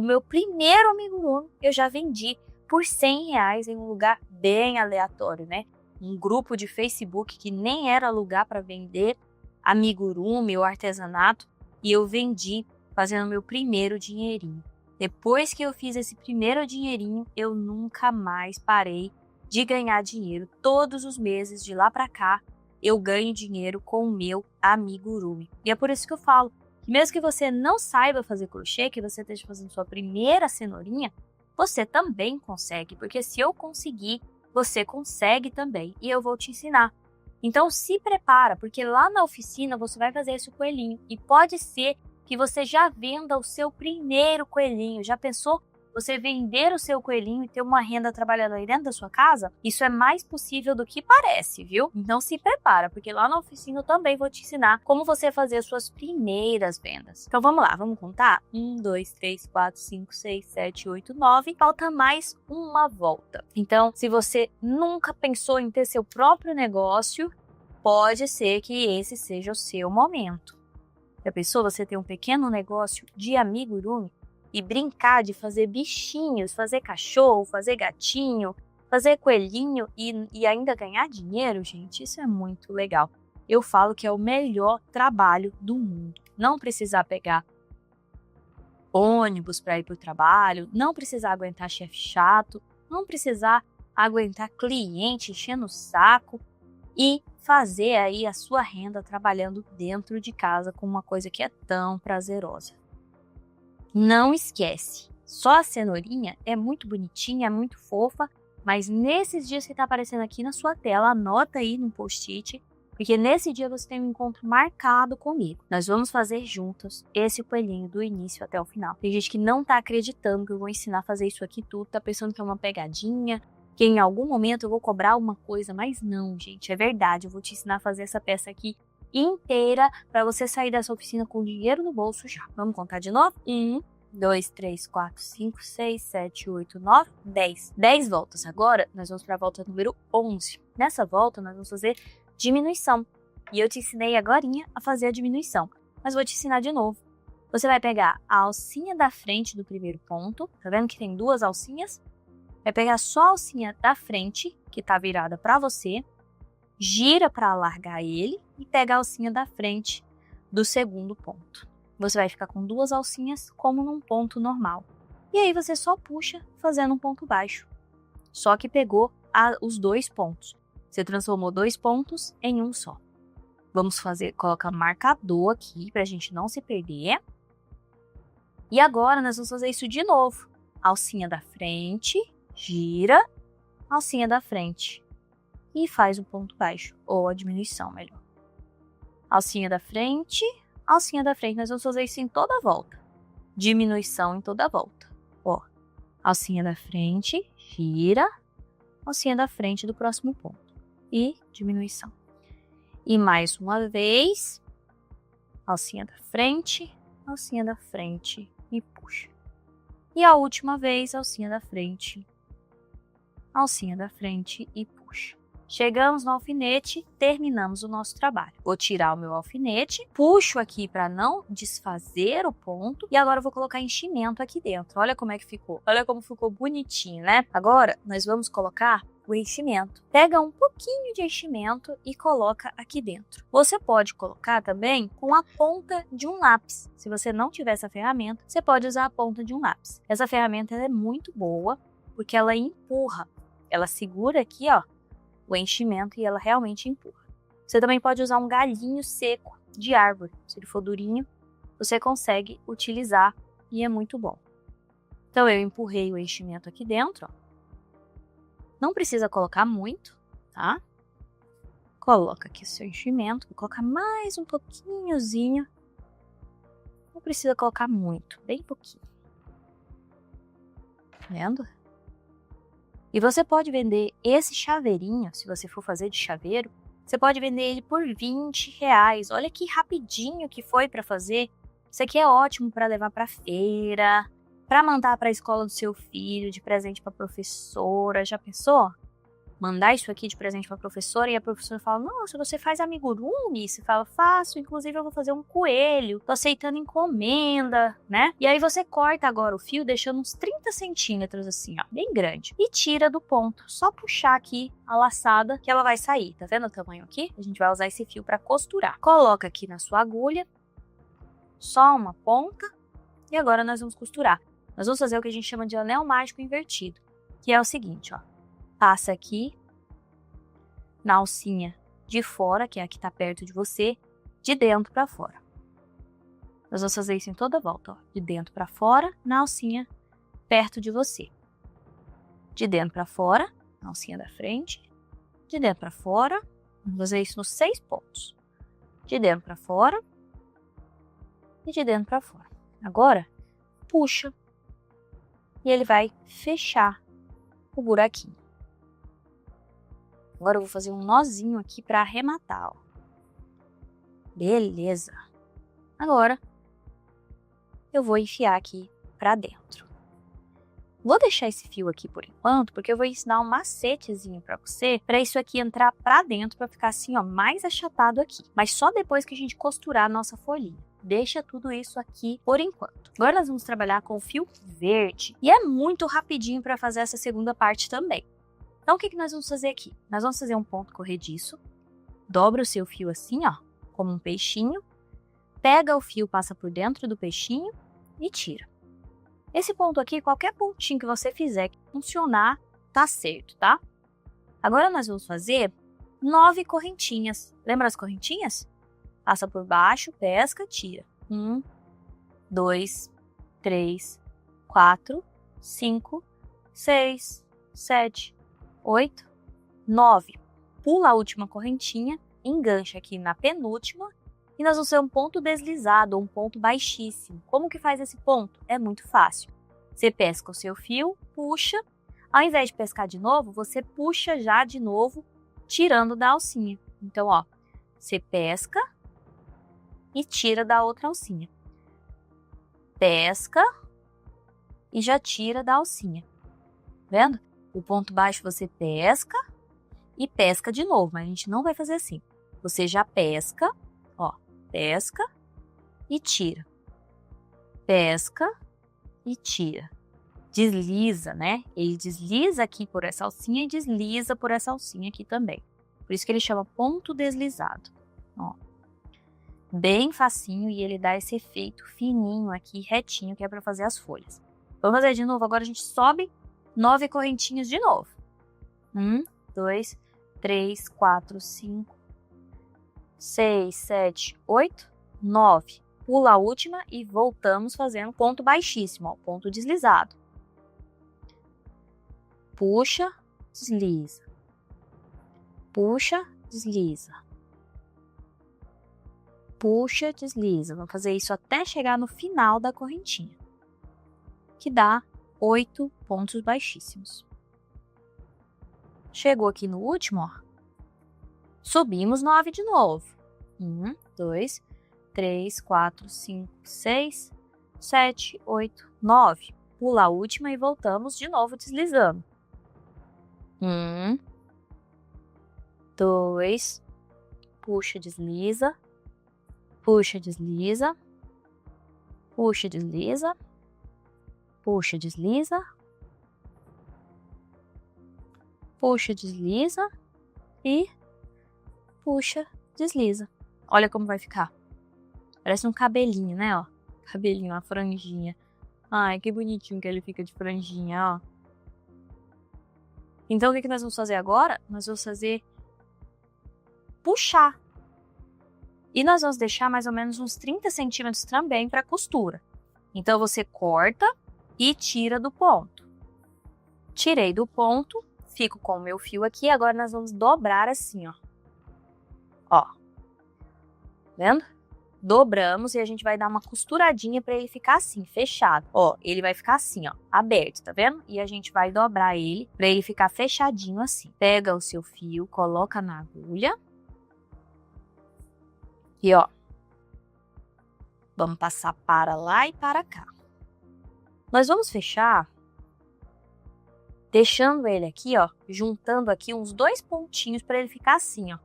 meu primeiro amigurumi eu já vendi por R$100 em um lugar bem aleatório, né? Um grupo de Facebook que nem era lugar para vender amigurumi ou artesanato e eu vendi fazendo meu primeiro dinheirinho. Depois que eu fiz esse primeiro dinheirinho, eu nunca mais parei de ganhar dinheiro. Todos os meses, de lá para cá, eu ganho dinheiro com o meu amigurumi. E é por isso que eu falo que mesmo que você não saiba fazer crochê, que você esteja fazendo sua primeira cenourinha, você também consegue. Porque se eu conseguir, você consegue também. E eu vou te ensinar. Então se prepara, porque lá na oficina você vai fazer esse coelhinho. E pode ser que você já venda o seu primeiro coelhinho. Já pensou você vender o seu coelhinho e ter uma renda trabalhando aí dentro da sua casa? Isso é mais possível do que parece, viu? Então se prepara, porque lá na oficina eu também vou te ensinar como você fazer as suas primeiras vendas. Então vamos lá, vamos contar? 1, 2, 3, 4, 5, 6, 7, 8, 9. Falta mais uma volta. Então, se você nunca pensou em ter seu próprio negócio, pode ser que esse seja o seu momento. Já pensou você ter um pequeno negócio de amigurumi e brincar de fazer bichinhos, fazer cachorro, fazer gatinho, fazer coelhinho e ainda ganhar dinheiro, gente? Isso é muito legal. Eu falo que é o melhor trabalho do mundo. Não precisar pegar ônibus para ir para o trabalho, não precisar aguentar chefe chato, não precisar aguentar cliente enchendo o saco e fazer aí a sua renda trabalhando dentro de casa com uma coisa que é tão prazerosa. Não esquece, só a cenourinha é muito bonitinha, é muito fofa, Mas nesses dias que tá aparecendo aqui na sua tela, anota aí no post-it, porque nesse dia você tem um encontro marcado comigo. Nós vamos fazer juntos esse coelhinho do início até o final. Tem gente que não tá acreditando que eu vou ensinar a fazer isso aqui tudo, tá pensando que é uma pegadinha, que em algum momento eu vou cobrar uma coisa, mas não, gente, é verdade. Eu vou te ensinar a fazer essa peça aqui inteira para você sair dessa oficina com dinheiro no bolso já. Vamos contar de novo? 1, 2, 3, 4, 5, 6, 7, 8, 9, 10. 10 voltas. Agora, nós vamos para a volta número 11. Nessa volta, nós vamos fazer diminuição. E eu te ensinei agorinha a fazer a diminuição. Mas vou te ensinar de novo. Você vai pegar a alcinha da frente do primeiro ponto. Tá vendo que tem 2 alcinhas? Vai pegar só a alcinha da frente, que tá virada para você. Gira para alargar ele e pega a alcinha da frente do segundo ponto. Você vai ficar com 2 alcinhas como num ponto normal. E aí você só puxa fazendo um ponto baixo. Só que pegou os 2 pontos. Você transformou 2 pontos em um só. Vamos colocar marcador aqui pra gente não se perder. E agora nós vamos fazer isso de novo. Alcinha da frente, gira, alcinha da frente. E faz um ponto baixo, ou a diminuição, melhor. Alcinha da frente. Nós vamos fazer isso em toda a volta. Diminuição em toda a volta. Ó, alcinha da frente, gira, alcinha da frente do próximo ponto. E diminuição. E mais uma vez, alcinha da frente e puxa. E a última vez, alcinha da frente e puxa. Chegamos no alfinete, terminamos o nosso trabalho. Vou tirar o meu alfinete, puxo aqui para não desfazer o ponto e agora eu vou colocar enchimento aqui dentro. Olha como é que ficou. Olha como ficou bonitinho, né? Agora nós vamos colocar o enchimento. Pega um pouquinho de enchimento e coloca aqui dentro. Você pode colocar também com a ponta de um lápis. Se você não tiver essa ferramenta, você pode usar a ponta de um lápis. Essa ferramenta é muito boa porque ela empurra. Ela segura aqui, ó, o enchimento e ela realmente empurra. Você também pode usar um galhinho seco de árvore. Se ele for durinho, você consegue utilizar e é muito bom. Então eu empurrei o enchimento aqui dentro, ó. Não precisa colocar muito, tá? Coloca aqui o seu enchimento, vou colocar mais um pouquinhozinho. Não precisa colocar muito, bem pouquinho. Tá vendo? E você pode vender esse chaveirinho, se você for fazer de chaveiro, você pode vender ele por R$20. Olha que rapidinho que foi para fazer. Isso aqui é ótimo para levar para feira, para mandar para a escola do seu filho, de presente para professora. Já pensou? Mandar isso aqui de presente para professora e a professora fala: nossa, você faz amigurumi? Você fala: faço, inclusive eu vou fazer um coelho, tô aceitando encomenda, né? E aí você corta agora o fio, deixando uns 30 centímetros assim, ó, bem grande. E tira do ponto, só puxar aqui a laçada que ela vai sair, tá vendo o tamanho aqui? A gente vai usar esse fio para costurar. Coloca aqui na sua agulha, só uma ponta, e agora nós vamos costurar. Nós vamos fazer o que a gente chama de anel mágico invertido, que é o seguinte, ó. Passa aqui na alcinha de fora, que é a que tá perto de você, de dentro para fora. Nós vamos fazer isso em toda a volta, ó. De dentro para fora, na alcinha perto de você. De dentro para fora, na alcinha da frente. De dentro para fora, vamos fazer isso nos 6 pontos. De dentro para fora e de dentro para fora. Agora, puxa e ele vai fechar o buraquinho. Agora eu vou fazer um nozinho aqui para arrematar, ó. Beleza. Agora eu vou enfiar aqui para dentro. Vou deixar esse fio aqui por enquanto, porque eu vou ensinar um macetezinho para você, para isso aqui entrar para dentro, para ficar assim, ó, mais achatado aqui. Mas só depois que a gente costurar a nossa folhinha. Deixa tudo isso aqui por enquanto. Agora nós vamos trabalhar com o fio verde. E é muito rapidinho para fazer essa segunda parte também. Então, o que nós vamos fazer aqui? Nós vamos fazer um ponto corrediço, dobra o seu fio assim, ó, como um peixinho, pega o fio, passa por dentro do peixinho e tira. Esse ponto aqui, qualquer pontinho que você fizer que funcionar, tá certo, tá? Agora nós vamos fazer 9 correntinhas. Lembra as correntinhas? Passa por baixo, pesca, tira. 1, 2, 3, 4, 5, 6, 7, 8, 9. Pula a última correntinha, engancha aqui na penúltima e nós vamos ter um ponto deslizado ou um ponto baixíssimo. Como que faz esse ponto? É muito fácil. Você pesca o seu fio, puxa. Ao invés de pescar de novo, você puxa já de novo, tirando da alcinha. Então, ó, você pesca e tira da outra alcinha. Pesca e já tira da alcinha. Vendo? O ponto baixo você pesca e pesca de novo, mas a gente não vai fazer assim. Você já pesca, ó, pesca e tira. Pesca e tira. Desliza, né? Ele desliza aqui por essa alcinha e desliza por essa alcinha aqui também. Por isso que ele chama ponto deslizado. Ó. Bem facinho e ele dá esse efeito fininho aqui, retinho, que é para fazer as folhas. Vamos fazer de novo. Agora a gente sobe 9 correntinhas de novo. 1, 2, 3, 4, 5, 6, 7, 8, 9. Pula a última e voltamos fazendo ponto baixíssimo, ó, ponto deslizado. Puxa, desliza. Puxa, desliza. Puxa, desliza. Vamos fazer isso até chegar no final da correntinha, que dá 8 pontos baixíssimos. Chegou aqui no último, ó. Subimos 9 de novo. 1, 2, 3, 4, 5, 6, 7, 8, 9. Pula a última e voltamos de novo deslizando. 1, 2, puxa, desliza, puxa, desliza, puxa, desliza, puxa, desliza, puxa, desliza e puxa, desliza. Olha como vai ficar. Parece um cabelinho, né, ó? Cabelinho, uma franjinha. Ai, que bonitinho que ele fica de franjinha, ó. Então, o que nós vamos fazer agora? Nós vamos fazer puxar. E nós vamos deixar mais ou menos uns 30 centímetros também para costura. Então, você corta e tira do ponto. Tirei do ponto, fico com o meu fio aqui. Agora, nós vamos dobrar assim, ó. Ó. Vendo? Dobramos e a gente vai dar uma costuradinha para ele ficar assim, fechado. Ó, ele vai ficar assim, ó, aberto, tá vendo? E a gente vai dobrar ele para ele ficar fechadinho assim. Pega o seu fio, coloca na agulha. E ó, vamos passar para lá e para cá. Nós vamos fechar deixando ele aqui, ó, juntando aqui uns 2 pontinhos para ele ficar assim, ó.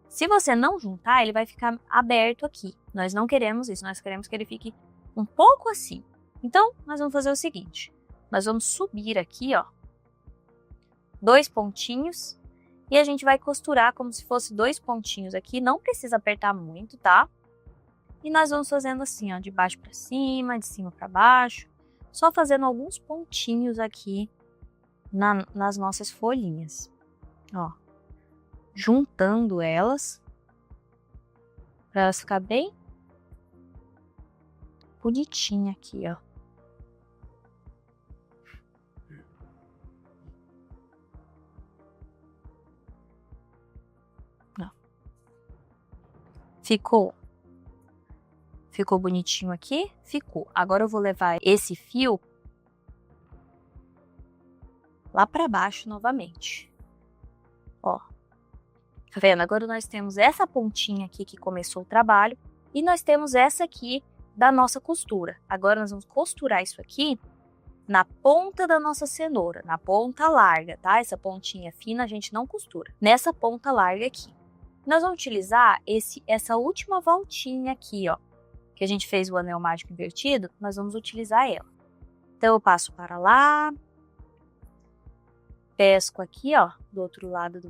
Se você não juntar, ele vai ficar aberto aqui. Nós não queremos isso, nós queremos que ele fique um pouco assim. Então, nós vamos fazer o seguinte. Nós vamos subir aqui, ó, 2 pontinhos. E a gente vai costurar como se fosse 2 pontinhos aqui. Não precisa apertar muito, tá? E nós vamos fazendo assim, ó, de baixo para cima, de cima para baixo. Só fazendo alguns pontinhos aqui nas nossas folhinhas. Ó. Juntando elas para elas ficar bem bonitinha aqui, ó. Ó. Ficou bonitinho aqui? Ficou. Agora eu vou levar esse fio lá para baixo novamente. Ó. Tá vendo? Agora nós temos essa pontinha aqui que começou o trabalho e nós temos essa aqui da nossa costura. Agora nós vamos costurar isso aqui na ponta da nossa cenoura, na ponta larga, tá? Essa pontinha fina a gente não costura. Nessa ponta larga aqui. Nós vamos utilizar essa última voltinha aqui, ó, que a gente fez o anel mágico invertido, nós vamos utilizar ela. Então eu passo para lá, pesco aqui, ó, do outro lado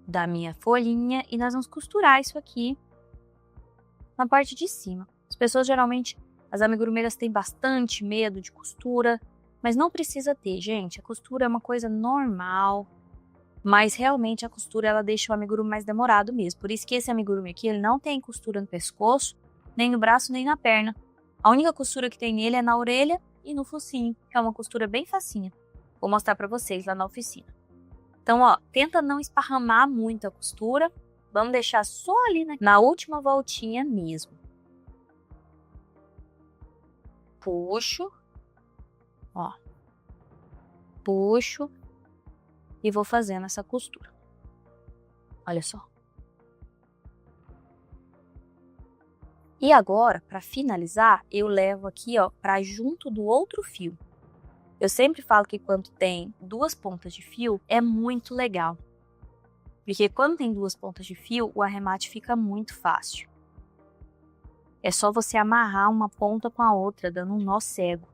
da minha folhinha e nós vamos costurar isso aqui na parte de cima. As pessoas geralmente, as amigurumeiras têm bastante medo de costura, mas não precisa ter, gente. A costura é uma coisa normal, mas realmente a costura ela deixa o amigurumi mais demorado mesmo. Por isso que esse amigurumi aqui, ele não tem costura no pescoço, nem no braço, nem na perna. A única costura que tem nele é na orelha e no focinho, que é uma costura bem facinha. Vou mostrar pra vocês lá na oficina. Então, ó, tenta não esparramar muito a costura. Vamos deixar só ali na última voltinha mesmo. Puxo. Ó. Puxo. E vou fazendo essa costura. Olha só. E agora, para finalizar, eu levo aqui, ó, para junto do outro fio. Eu sempre falo que quando tem duas pontas de fio, é muito legal. Porque quando tem duas pontas de fio, o arremate fica muito fácil. É só você amarrar uma ponta com a outra, dando um nó cego.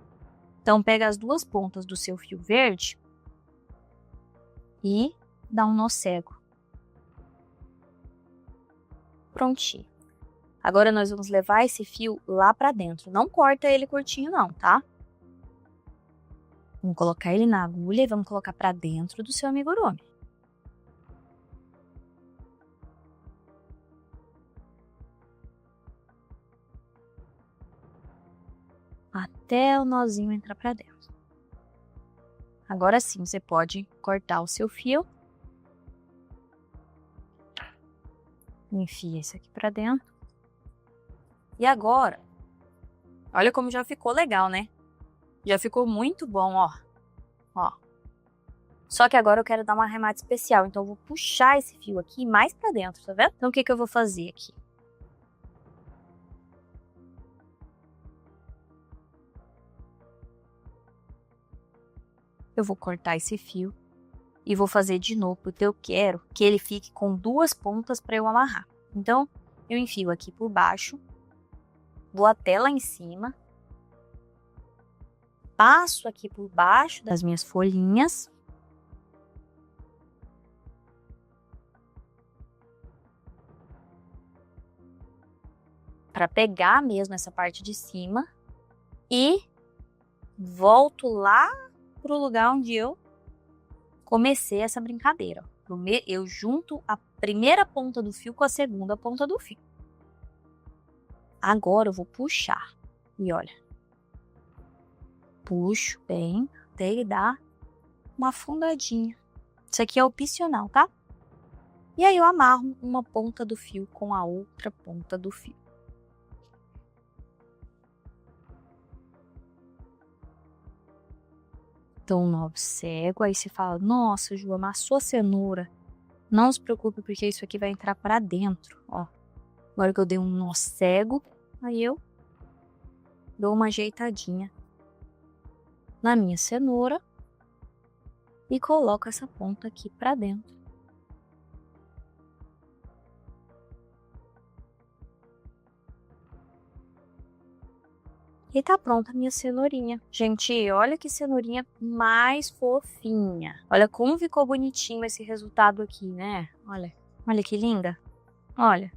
Então, pega as duas pontas do seu fio verde e dá um nó cego. Prontinho. Agora, nós vamos levar esse fio lá pra dentro. Não corta ele curtinho não, tá? Vamos colocar ele na agulha e vamos colocar pra dentro do seu amigurumi. Até o nozinho entrar pra dentro. Agora sim, você pode cortar o seu fio. Enfia isso aqui pra dentro. E agora, olha como já ficou legal, né? Já ficou muito bom, ó. Ó. Só que agora eu quero dar um arremate especial, então eu vou puxar esse fio aqui mais pra dentro, tá vendo? Então o que que eu vou fazer aqui? Eu vou cortar esse fio e vou fazer de novo, porque eu quero que ele fique com duas pontas para eu amarrar. Então, eu enfio aqui por baixo, vou até lá em cima, passo aqui por baixo das minhas folhinhas. Para pegar mesmo essa parte de cima e volto lá pro lugar onde eu comecei essa brincadeira. Eu junto a primeira ponta do fio com a segunda ponta do fio. Agora eu vou puxar. E olha. Puxo bem até ele dar uma afundadinha. Isso aqui é opcional, tá? E aí eu amarro uma ponta do fio com a outra ponta do fio. Então, um nó cego, aí você fala, nossa, Ju, amassou a cenoura. Não se preocupe, porque isso aqui vai entrar para dentro, ó. Agora que eu dei um nó cego, aí eu dou uma ajeitadinha na minha cenoura e coloco essa ponta aqui para dentro. E tá pronta a minha cenourinha. Gente, olha que cenourinha mais fofinha. Olha como ficou bonitinho esse resultado aqui, né? Olha, olha que linda. Olha.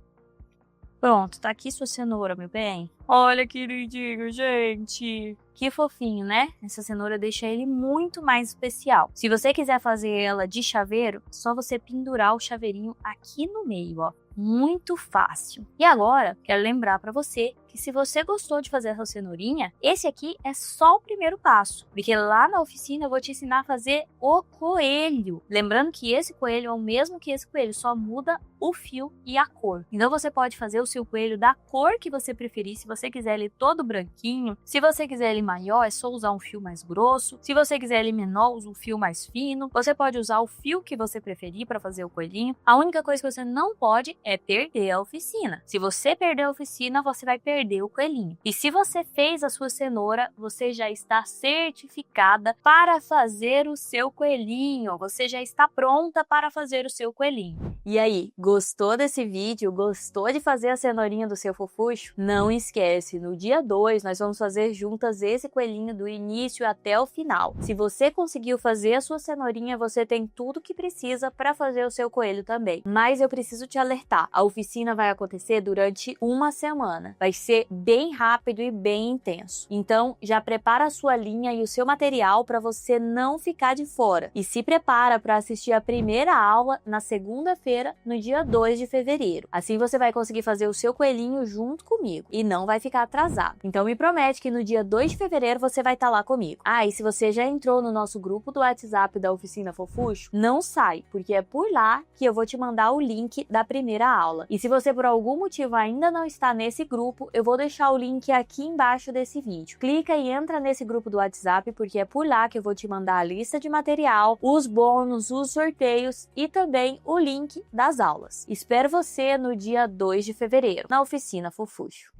Pronto, tá aqui sua cenoura, meu bem. Olha que lindinho, gente. Que fofinho, né? Essa cenoura deixa ele muito mais especial. Se você quiser fazer ela de chaveiro, só você pendurar o chaveirinho aqui no meio, ó. Muito fácil. E agora, quero lembrar para você que se você gostou de fazer essa cenourinha, esse aqui é só o primeiro passo, porque lá na oficina eu vou te ensinar a fazer o coelho. Lembrando que esse coelho é o mesmo que esse coelho, só muda o fio e a cor. Então você pode fazer o seu coelho da cor que você preferir, se você quiser ele todo branquinho, se você quiser ele maior, é só usar um fio mais grosso, se você quiser ele menor, usa um fio mais fino, você pode usar o fio que você preferir para fazer o coelhinho. A única coisa que você não pode é perder a oficina. Se você perder a oficina, você vai perder o coelhinho. E se você fez a sua cenoura, você já está certificada para fazer o seu coelhinho. Você já está pronta para fazer o seu coelhinho. E aí, gostou desse vídeo? Gostou de fazer a cenourinha do seu fofuxo? Não esquece, no dia 2 nós vamos fazer juntas esse coelhinho do início até o final. Se você conseguiu fazer a sua cenourinha, você tem tudo que precisa para fazer o seu coelho também. Mas eu preciso te alertar, a oficina vai acontecer durante uma semana. Vai ser ser bem rápido e bem intenso. Então, já prepara a sua linha e o seu material para você não ficar de fora. E se prepara para assistir a primeira aula na segunda-feira, no dia 2 de fevereiro. Assim você vai conseguir fazer o seu coelhinho junto comigo e não vai ficar atrasado. Então me promete que no dia 2 de fevereiro você vai estar lá comigo. Ah, e se você já entrou no nosso grupo do WhatsApp da Oficina Fofuxo, não sai, porque é por lá que eu vou te mandar o link da primeira aula. E se você por algum motivo ainda não está nesse grupo, eu vou deixar o link aqui embaixo desse vídeo. Clica e entra nesse grupo do WhatsApp, porque é por lá que eu vou te mandar a lista de material, os bônus, os sorteios e também o link das aulas. Espero você no dia 2 de fevereiro, na Oficina Fofuxo.